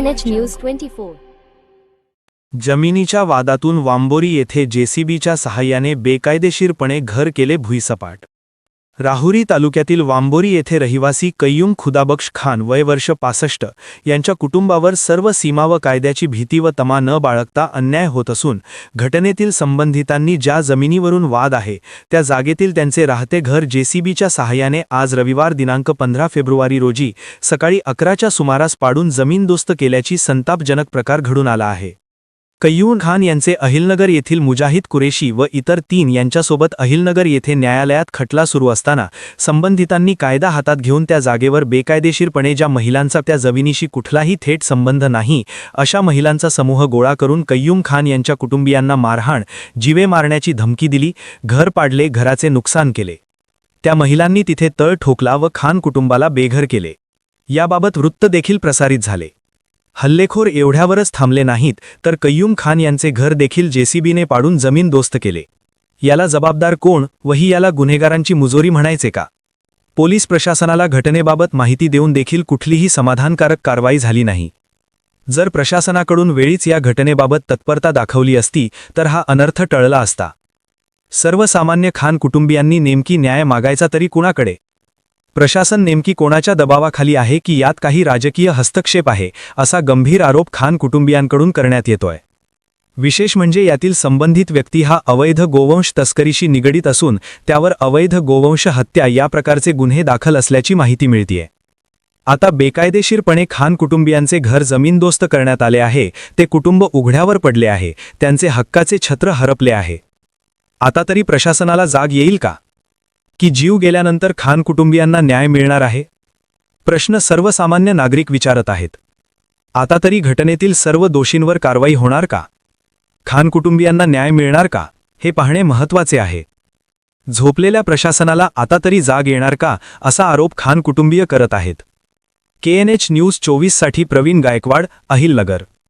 KNH News 24. जमिनीच्या वादातून वांबोरी येथे जेसीबीच्या सहाय्याने बेकायदेशीरपणे घर केले भुईसपाट। राहुरी तालुक्यातील वांबोरी येथे रहिवासी कय्यूम खुदाबख्श खान वय वर्ष 65 यांच्या कुटुंबावर सर्व सीमा व कायद्याची भीती व तमा न बाळगता अन्याय होत असून घटनेतील संबंधितांनी ज्या जमिनीवरून वाद आहे त्या जागेतील त्यांचे राहते घर जेसीबीच्या सहाय्याने आज रविवार दिनांक 15 फेब्रुवारी रोजी सकाळी 11च्या सुमारास पाडून जमीनदोस्त केल्याची संतापजनक प्रकार घडून आला आहे। कय्यूम खान यांचे अहिलनगर येथील मुजाहिद कुरेशी व इतर 3 यांच्यासोबत अहिलनगर येथे न्यायालयात खटला सुरू असताना संबंधितांनी कायदा हातात घेऊन त्या जागेवर बेकायदेशीरपणे ज्या महिलांचा त्या जमिनीशी कुठलाही थेट संबंध नाही अशा महिलांचा समूह गोळा करून कय्यूम खान यांच्या कुटुंबियांना मारहाण, जीवे मारण्याची धमकी दिली, घर पाडले, घराचे नुकसान केले। त्या महिलांनी तिथे तळ ठोकला व खान कुटुंबाला बेघर केले। याबाबत वृत्त देखील प्रसारित झाले। हल्लेखोर एवढ्यावरच थांबले नाहीत तर कय्यूम खान यांचे घर देखील जेसीबीने पाडून जमीनदोस्त केले। याला जबाबदार कोण व ही याला गुन्हेगारांची मुजोरी म्हणायचे का? पोलीस प्रशासनाला घटनेबाबत माहिती देऊन देखील कुठलीही समाधानकारक कारवाई झाली नाही। जर प्रशासनाकडून वेळीच या घटनेबाबत तत्परता दाखवली असती तर हा अनर्थ टळला असता। सर्वसामान्य खान कुटुंबियांनी नेमकी न्याय मागायचा तरी कुणाकडे? प्रशासन नेमकी कोणाच्या दबावाखाली आहे की यात काही राजकीय हस्तक्षेप आहे असा गंभीर आरोप खान कुटुंबियांकडून करण्यात येतोय। विशेष म्हणजे यातील संबंधित व्यक्ती हा अवैध गोवंश तस्करीशी निगडीत असून त्यावर अवैध गोवंश हत्या या प्रकारचे गुन्हे दाखल असल्याची माहिती मिळतेय। आता बेकायदेशीरपणे खान कुटुंबियांचे घर जमीनदोस्त करण्यात आले आहे, ते कुटुंब उघड्यावर पडले आहे, त्यांचे हक्काचे छत्र हरपले आहे। आता तरी प्रशासनाला जाग येईल का की जीव गेल्यानंतर खान कुटुंबियांना न्याय मिळणार आहे? प्रश्न सर्वसामान्य नागरिक विचारत आहेत। आता तरी घटनेतील सर्व दोषींवर कारवाई होणार का? खान कुटुंबियांना न्याय मिळणार का हे पाहणे महत्त्वाचे आहे। झोपलेल्या प्रशासनाला आता तरी जाग येणार का असा आरोप खान कुटुंबीय करत आहेत। KNH न्यूज 24 साठी प्रवीण गायकवाड, अहिलनगर।